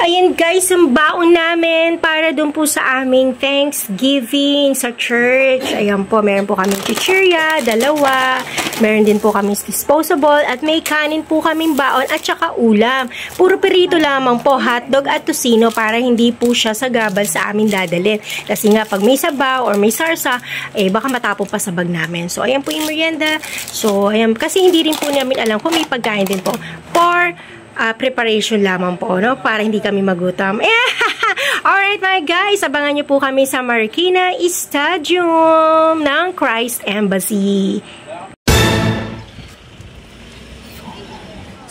Ayan guys, ang baon namin para dun po sa aming Thanksgiving sa church. Ayan po, meron po kami chichirya, dalawa. Meron din po kami disposable at may kanin po kaming baon at saka ulam. Puro perito lamang po, hotdog at tocino para hindi po siya sagabal sa amin dadalhin. Kasi nga pag may sabaw or may sarsa, baka matapon pa sa bag namin. So ayan po yung merienda. So ayan, kasi hindi rin po namin alam kung may pagkain din po for preparation lamang po, no? Para hindi kami magutom. Alright mga guys, abangan nyo po kami sa Marikina Stadium ng Christ Embassy.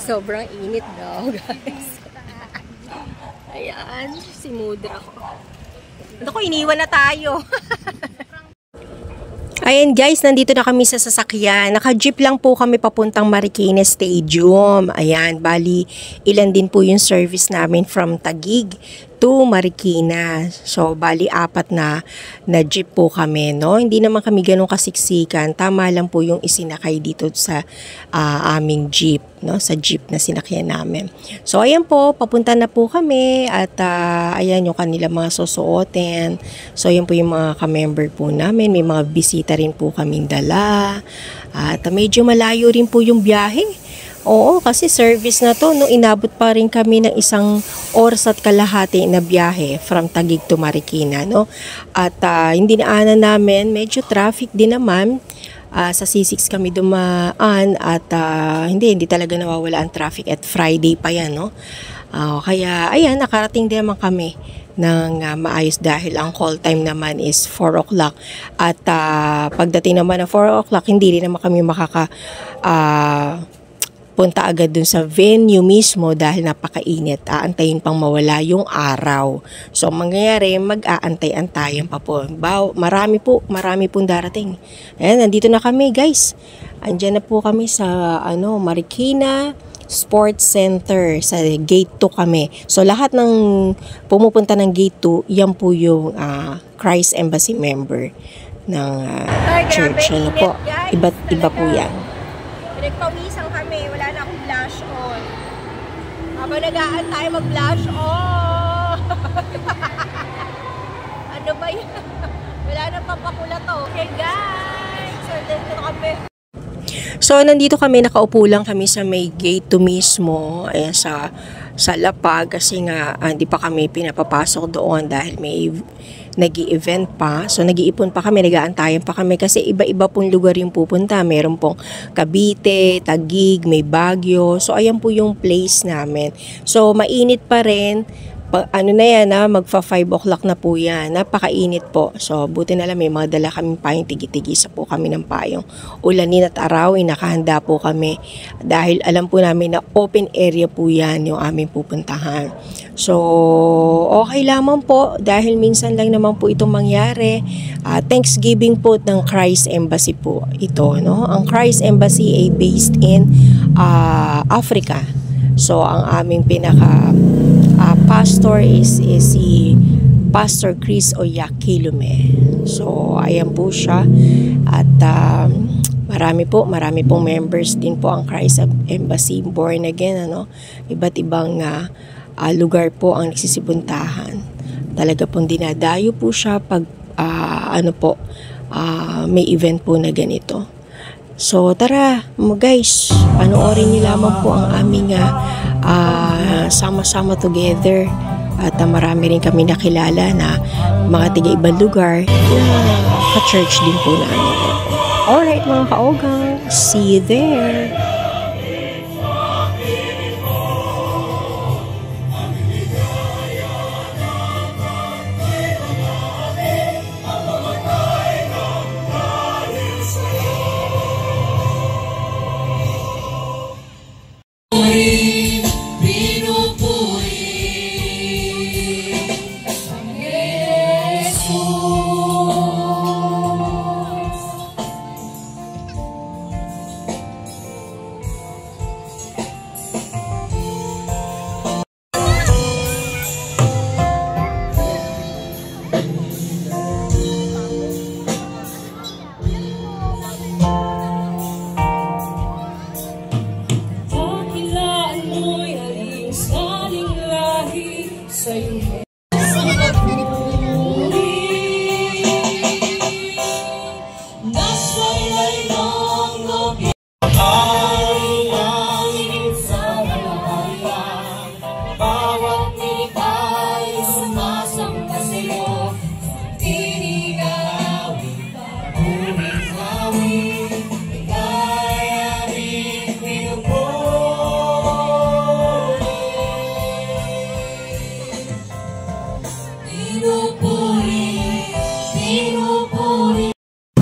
Sobrang init daw, guys. Ayan, si Mudra ko. Ano ko, iniwan na tayo. Ayan guys, nandito na kami sa sasakyan. Naka-jeep lang po kami papuntang Marikina Stadium. Ayan, bali ilan din po yung service namin from Taguig to Marikina. So, bali 4 na jeep po kami, no? Hindi naman kami ganun kasiksikan. Tama lang po yung isinakay dito sa aming jeep, no? Sa jeep na sinakyan namin. So, ayan po, papunta na po kami at ayan yung kanilang mga susuotin. So, ayan po yung mga ka-member po namin. May mga bisita rin po kaming dala. At medyo malayo rin po yung biyahe. Oo, kasi service na to, no, inabot pa rin kami ng 1 oras at kalahati na biyahe from Taguig to Marikina, no. At hindi naanan namin, medyo traffic din naman. Sa C6 kami dumaan at hindi talaga nawawala ang traffic at Friday pa yan, no. Kaya ayan, nakarating din naman kami ng maayos dahil ang call time naman is 4 o'clock. At pagdating naman ng 4 o'clock, hindi rin naman kami punta agad dun sa venue mismo dahil napakainit. Aantayin pang mawala yung araw. So, mangyayari, mag-aantay-antayan pa po. Marami pong darating. Ayan, nandito na kami, guys. Andyan na po kami sa Marikina Sports Center. Sa Gate 2 kami. So, lahat ng pumupunta ng Gate 2, yan po yung Christ Embassy member ng church. Ano po? Iba po yan. Nagpawisan kami, wala na akong blush on. Habang nag-aantay mag-blush on. Ano ba yan? Wala na papakula to. Okay guys, so dito kami. So nandito kami, nakaupo lang kami sa may gate 2 mismo, ayan, sa lapag kasi nga hindi pa kami pinapapasok doon dahil may nag-i-event pa. So nag-iipon pa kami, nag-aantayan pa kami kasi iba-iba pong lugar yung pupunta. Meron pong Cavite, Taguig, may Baguio. So ayan po yung place namin. So mainit pa rin. Ano na yan, magfa 5 o'clock na po yan. Napakainit po. So, buti na lang may mga dala kaming payong, tigi-tigisa po kami ng payong. Ulanin at arawin, nakahanda po kami. Dahil alam po namin na open area po yan yung aming pupuntahan. So, okay lamang po. Dahil minsan lang naman po itong mangyari. Thanksgiving po ng Christ Embassy po ito, no? Ang Christ Embassy ay based in Africa. So, ang aming pastor is si Pastor Chris Oyakhilome. So, ayan po siya. At marami pong members din po ang Christ Embassy born again, iba't ibang lugar po ang nagsisibuntahan. Talaga pong dinadayo po siya pag may event po na ganito. So, tara guys, panoorin niyo lamang po ang aming sama-sama together. At marami rin kami nakilala na mga tiga-ibang lugar. Ka-church din po namin. Alright mga kaogang, see you there!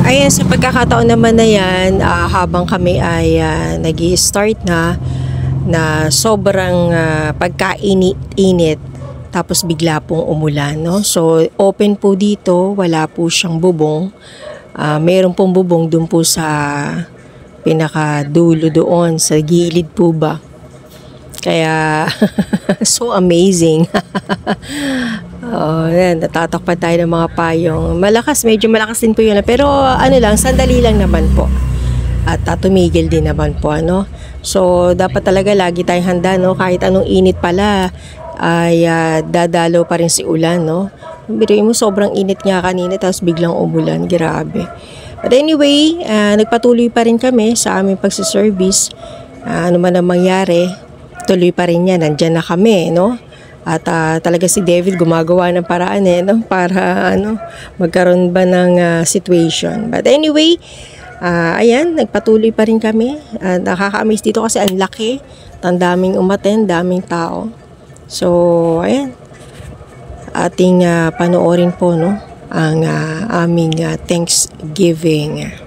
Ayan, sa pagkakataon naman na yan, habang kami ay nag-i-start na sobrang pagkainit-init, tapos bigla pong umulan, no? So, open po dito, wala po siyang bubong. Meron pong bubong dun po sa pinakadulo doon, sa gilid po ba. Kaya, so amazing. Yan, natatakpan tayo ng mga payong. Medyo malakas din po yun. Pero sandali lang naman po. At tumigil din naman po, ano. So, dapat talaga lagi tayong handa, no. Kahit anong init pala, ay dadalo pa rin si ulan, no. Biruin mo, sobrang init nga kanina, tapos biglang umulan. Grabe. But anyway, nagpatuloy pa rin kami sa aming pagsiservice. Ano man ang mangyari, tuloy pa rin yan. Nandyan na kami, no. At talaga si David gumagawa ng paraan no, para magkaroon ba ng situation. But anyway, ayan, nagpatuloy pa rin kami. Nakaka-amaze dito kasi ang laki. Ang daming umattend, daming tao. So, ayan. Ating panoorin po, no, ang aming Thanksgiving.